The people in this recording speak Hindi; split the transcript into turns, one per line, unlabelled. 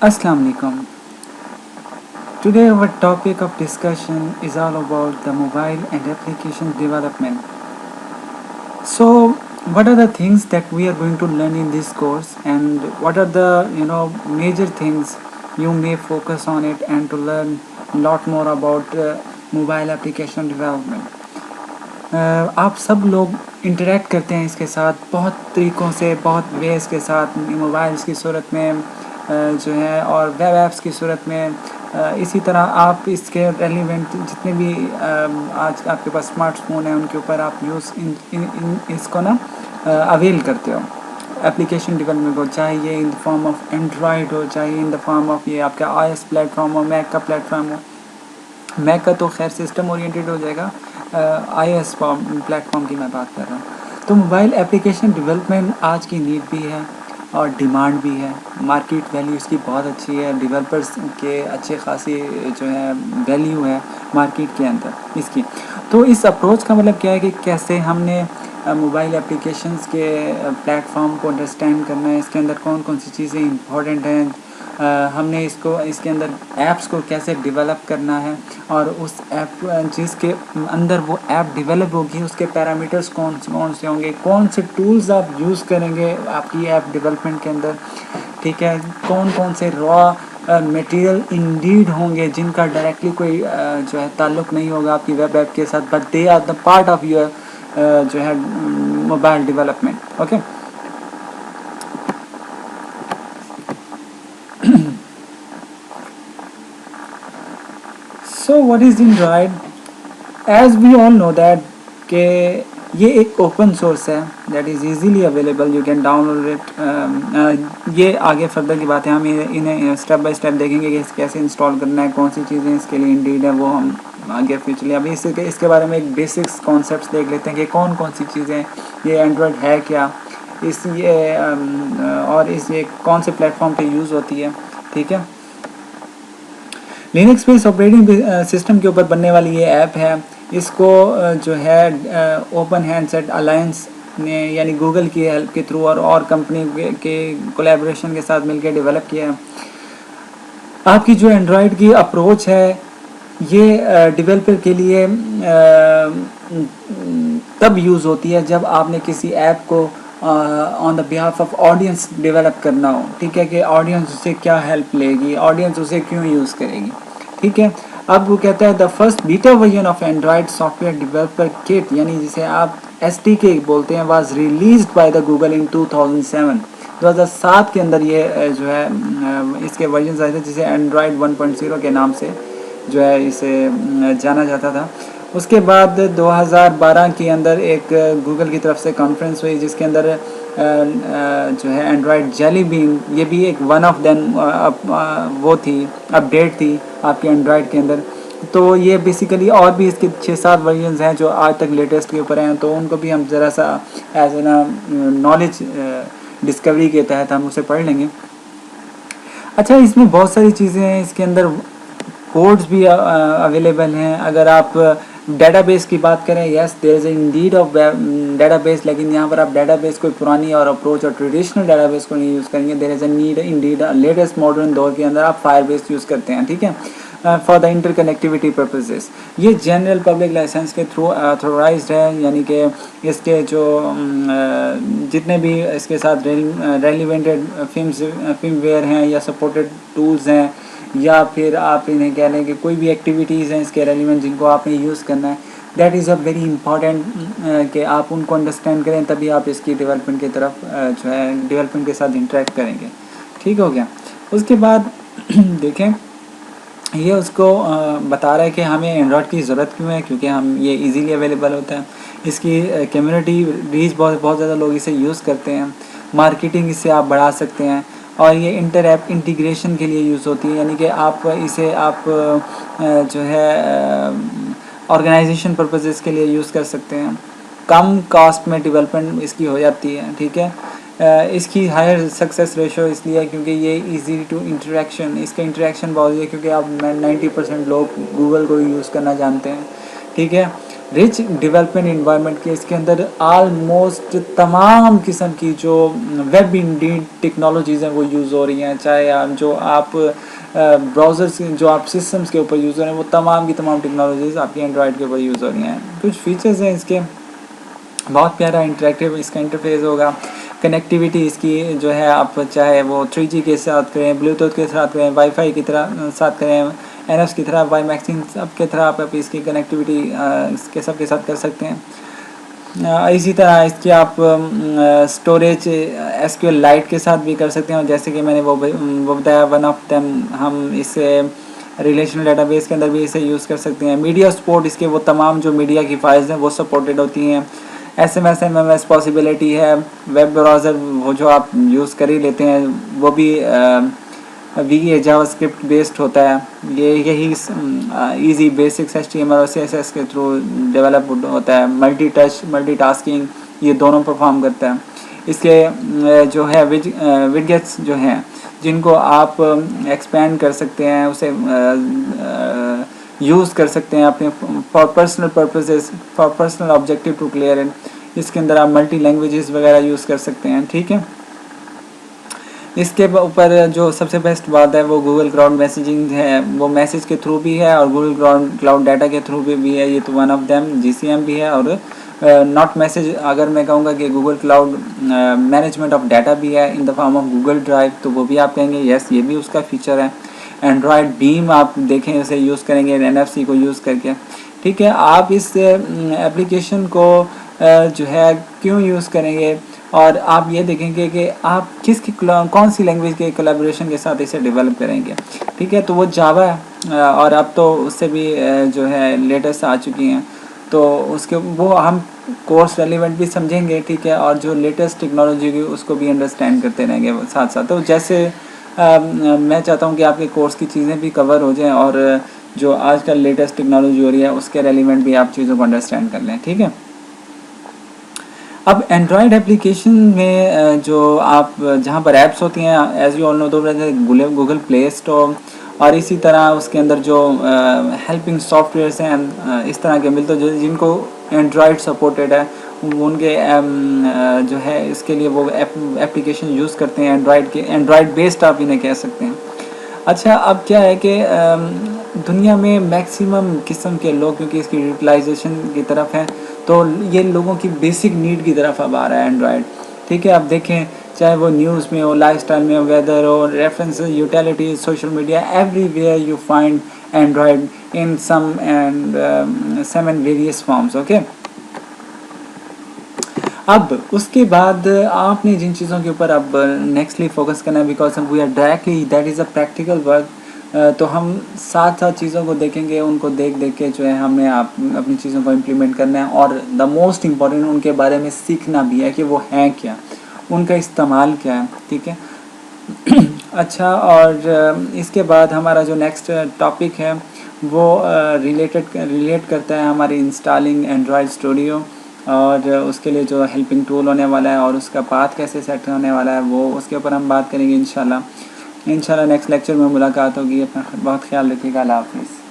Assalamu alaikum. Today our topic of discussion is all about the mobile and application development. So what are the things that we are going to learn in this course, and what are the major things you may focus on it and to learn a lot more about mobile application development. आप सब लोग इंटरेक्ट करते हैं इसके साथ बहुत तरीक़ों से, बहुत वेज़ के साथ, मोबाइल्स की सूरत में जो है, और वेब ऐप्स की सूरत में। इसी तरह आप इसके रेलिवेंट जितने भी आज आपके पास स्मार्टफोन है उनके ऊपर आप इसको ना अवेल करते हो एप्लीकेशन डेवलपमेंट को, चाहे ये in the form of Android हो, चाहे इन द फॉर्म ऑफ ये आपका iOS प्लेटफॉर्म हो, मैक का प्लेटफॉर्म हो। मैक का तो खैर सिस्टम ओरिएंटेड हो जाएगा, iOS प्लेटफॉर्म की मैं बात कर रहा हूँ। तो मोबाइल एप्लीकेशन डेवलपमेंट आज की नीड भी है और डिमांड भी है। मार्केट वैल्यू इसकी बहुत अच्छी है, डेवलपर्स के अच्छे खासी जो है वैल्यू है मार्केट के अंदर इसकी। तो इस अप्रोच का मतलब क्या है कि कैसे हमने मोबाइल एप्लीकेशंस के प्लेटफॉर्म को अंडरस्टैंड करना है, इसके अंदर कौन कौन सी चीज़ें इंपॉर्टेंट हैं, हमने इसके अंदर ऐप्स को कैसे डेवलप करना है, और उस ऐप जिसके अंदर वो ऐप डेवलप होगी उसके पैरामीटर्स कौन से होंगे, कौन से टूल्स आप यूज़ करेंगे आपकी ऐप डेवलपमेंट के अंदर, ठीक है, कौन कौन से रॉ मटेरियल इंडीड होंगे जिनका डायरेक्टली कोई जो है ताल्लुक़ नहीं होगा आपकी वेब ऐप के साथ, but they are the part of your जो है mobile development. Okay, so what is Android? As we all know that कि ये एक ओपन सोर्स है, that is easily available, you can download it. ये आगे फर्दर की बात है, हम इन्हें स्टेप बाय स्टेप देखेंगे कि कैसे इंस्टॉल करना है, कौन सी चीज़ें इसके लिए इंडीड है, वो हम आगे फ्यूचरली। अभी इसके बारे में एक बेसिक्स कॉन्सेप्ट्स देख लेते हैं कि कौन कौन सी चीज़ें, ये एंड्रॉयड है क्या, और ये कौन से प्लेटफॉर्म पे यूज़ होती है, ठीक है। लिनक्स बेस्ड ऑपरेटिंग सिस्टम के ऊपर बनने वाली ये ऐप है। इसको जो है ओपन हैंडसेट अलायंस ने यानी गूगल की हेल्प के थ्रू और कंपनी के कोलैबोरेशन के साथ मिलकर डेवलप किया है। आपकी जो एंड्रॉयड की अप्रोच है ये डेवलपर के लिए तब यूज़ होती है जब आपने किसी ऐप को on the behalf of audience develop करना हो, ठीक है, कि ऑडियंस उसे क्या हेल्प लेगी, ऑडियंस उसे क्यों यूज़ करेगी, ठीक है। अब वो कहता है the first beta version of Android software developer kit, यानी जिसे आप SDK बोलते हैं, was released by the Google in 2007। 2007 के अंदर ये जो है इसके वर्जन आए थे, जिसे एंड्रॉयड 1.0 के नाम से जो है इसे जाना जाता था। उसके बाद 2012 के अंदर एक गूगल की तरफ से कॉन्फ्रेंस हुई जिसके अंदर जो है एंड्रॉयड जेली बीन, ये भी एक वन ऑफ देम वो थी, अपडेट थी आपके एंड्रॉयड के अंदर। तो ये बेसिकली और भी इसके 6-7 वर्जन्स हैं जो आज तक लेटेस्ट के ऊपर हैं, तो उनको भी हम ज़रा सा एज ए ना नॉलेज डिस्कवरी के तहत हम उसे पढ़ लेंगे। अच्छा, इसमें बहुत सारी चीज़ें हैं, इसके अंदर कोड्स भी अवेलेबल हैं। अगर आप डेटाबेस की बात करें, yes there is indeed of database, लेकिन यहाँ पर आप डेटाबेस कोई पुरानी और अप्रोच और ट्रेडिशनल डेटाबेस को नहीं यूज़ करेंगे। There is a need indeed latest modern दौर के अंदर आप फायरबेस यूज़ करते हैं, ठीक है, फॉर द इंटरकनेक्टिविटी पर्पसेस। ये जनरल पब्लिक लाइसेंस के थ्रू ऑथोराइज्ड है, यानी कि इसके जो जितने भी इसके साथ रेलिवेंटेड फिल्मवेयर हैं या सपोर्टेड टूल्स हैं, या फिर आप इन्हें कह लें कि कोई भी एक्टिविटीज़ हैं इसके रेलिवेंट जिनको आपने यूज़ करना है, that is a very important कि आप उनको अंडरस्टैंड करें, तभी आप इसकी डेवलपमेंट की तरफ जो है डेवलपमेंट के साथ इंटरेक्ट करेंगे, ठीक हो गया। उसके बाद देखें, ये उसको बता रहा है कि हमें एंड्रॉयड की ज़रूरत क्यों है, क्योंकि हम ये इजीली अवेलेबल होता है, इसकी कम्युनिटी रीच बहुत ज़्यादा लोग इसे यूज़ करते हैं, मार्केटिंग इससे आप बढ़ा सकते हैं, और ये इंटर ऐप इंटीग्रेशन के लिए यूज़ होती है, यानी कि आप इसे आप जो है ऑर्गेनाइजेशन पर्पसेस के लिए यूज़ कर सकते हैं। कम कॉस्ट में डेवलपमेंट इसकी हो जाती है, ठीक है। इसकी हायर सक्सेस रेशो इसलिए है क्योंकि ये इजी टू इंटरेक्शन, इसका इंटरेक्शन बहुत है, क्योंकि आप 90% लोग गूगल को यूज़ करना जानते हैं, ठीक है। रिच डेवलपमेंट इन्वायरमेंट के इसके अंदर ऑलमोस्ट तमाम किस्म की जो वेब इंडीड टेक्नोलॉजीज़ हैं वो यूज़ हो रही हैं, चाहे जो आप ब्राउज़र्स जो आप सिस्टम्स के ऊपर यूज़ हो रहे हैं वो तमाम की तमाम टेक्नोलॉजीज़ आपकी एंड्रॉयड के ऊपर यूज़ हो रही हैं। कुछ फीचर्स हैं इसके, बहुत प्यारा इंटरेक्टिव इसका इंटरफेस होगा। कनेक्टिविटी इसकी जो है आप चाहे वो 3G के साथ करें, ब्लूटूथ के साथ करें, वाईफाई की तरह साथ करें, एनएफ की तरह, वाईमैक्सिंग सब के तरह आप इसकी कनेक्टिविटी इसके सब के साथ कर सकते हैं। इसी तरह इसकी आप स्टोरेज एसक्यूएल लाइट के साथ भी कर सकते हैं, जैसे कि मैंने वो बताया वन ऑफ देम हम इसे रिलेशनल डाटाबेस के अंदर भी इसे यूज़ कर सकते हैं। मीडिया सपोर्ट इसके वो तमाम जो मीडिया की फाइल्स हैं वो सपोर्टेड होती हैं। SMS MMS पॉसिबिलिटी है। वेब ब्राउज़र वो जो आप यूज़ कर ही लेते हैं वो भी VE जावास्क्रिप्ट बेस्ड होता है। ये यही इजी बेसिक्स HTML और CSS के थ्रू डेवलप होता है। मल्टीटास्किंग ये दोनों परफॉर्म करता है। इसके जो है विडगेट्स जो हैं जिनको आप एक्सपेंड कर सकते हैं, उसे यूज़ कर सकते हैं अपने for personal purposes, for personal objective to clear it. इसके अंदर आप मल्टी लैंग्वेजेस वगैरह यूज़ कर सकते हैं, ठीक है। इसके ऊपर जो सबसे बेस्ट बात है वो गूगल क्लाउड मैसेजिंग है, वो मैसेज के थ्रू भी है और गूगल क्लाउड डाटा के थ्रू भी है। ये तो वन ऑफ देम GCM भी है और नॉट मैसेज अगर मैं कहूँगा कि Google cloud management of data भी है in the form of Google drive, तो वो भी आप कहेंगे यस ये भी उसका फीचर है। एंड्रॉयड बीम आप देखें उसे यूज़ करेंगे NFC को यूज़ करके, ठीक है। आप इस एप्लीकेशन को जो है क्यों यूज़ करेंगे और आप ये देखेंगे कि आप कौन सी लैंग्वेज के कोलैबोरेशन के साथ इसे डेवलप करेंगे, ठीक है। तो वो जावा है और अब तो उससे भी जो है लेटेस्ट आ चुकी हैं, तो उसके वो हम कोर्स रेलिवेंट भी समझेंगे, ठीक है, और जो लेटेस्ट टेक्नोलॉजी की उसको भी अंडरस्टैंड करते रहेंगे साथ साथ। तो जैसे मैं चाहता हूँ कि आपके कोर्स की चीज़ें भी कवर हो जाएं और जो आजकल लेटेस्ट टेक्नोलॉजी हो रही है उसके रेलिवेंट भी आप चीज़ों को अंडरस्टैंड कर लें, ठीक है। अब एंड्रॉयड एप्लीकेशन में जो आप जहाँ पर ऐप्स होती हैं एज यू ऑल नो, तो गूगल प्ले स्टोर और इसी तरह उसके अंदर जो हेल्पिंग सॉफ्टवेयर्स हैं इस तरह के मिलते जो जिनको एंड्रॉयड सपोर्टेड है उनके जो है इसके लिए वो एप्लीकेशन यूज़ करते हैं एंड्रॉयड बेस्ड आप इन्हें कह सकते हैं। अच्छा, अब क्या है कि दुनिया में मैक्सिमम किस्म के लोग क्योंकि इसकी यूटिलाइजेशन की तरफ है तो ये लोगों की बेसिक नीड की तरफ अब आ रहा है एंड्रॉयड, ठीक है। अब देखें चाहे वो न्यूज़ में हो, लाइफस्टाइल में हो, वेदर हो, references, utilities, social media, everywhere you find Android in some and various forms, okay. अब उसके बाद आपने जिन चीज़ों के ऊपर अब नेक्स्टली फोकस करना है because we are directly that is a practical work, तो हम साथ साथ चीज़ों को देखेंगे, उनको देख देख के जो है हमें अपनी चीज़ों को इम्प्लीमेंट करना है और द मोस्ट इम्पॉर्टेंट उनके बारे में सीखना भी है कि वो हैं क्या, उनका इस्तेमाल क्या है, ठीक है। अच्छा, और इसके बाद हमारा जो नेक्स्ट टॉपिक है वो रिलेट करता है हमारी इंस्टॉलिंग एंड्रॉयड स्टूडियो और उसके लिए जो हेल्पिंग टूल होने वाला है और उसका पाथ कैसे सेट होने वाला है वो उसके ऊपर हम बात करेंगे इंशाल्लाह नेक्स्ट लेक्चर में मुलाकात होगी। अपना बहुत ख्याल रखिएगा। अल्लाह हाफिज़।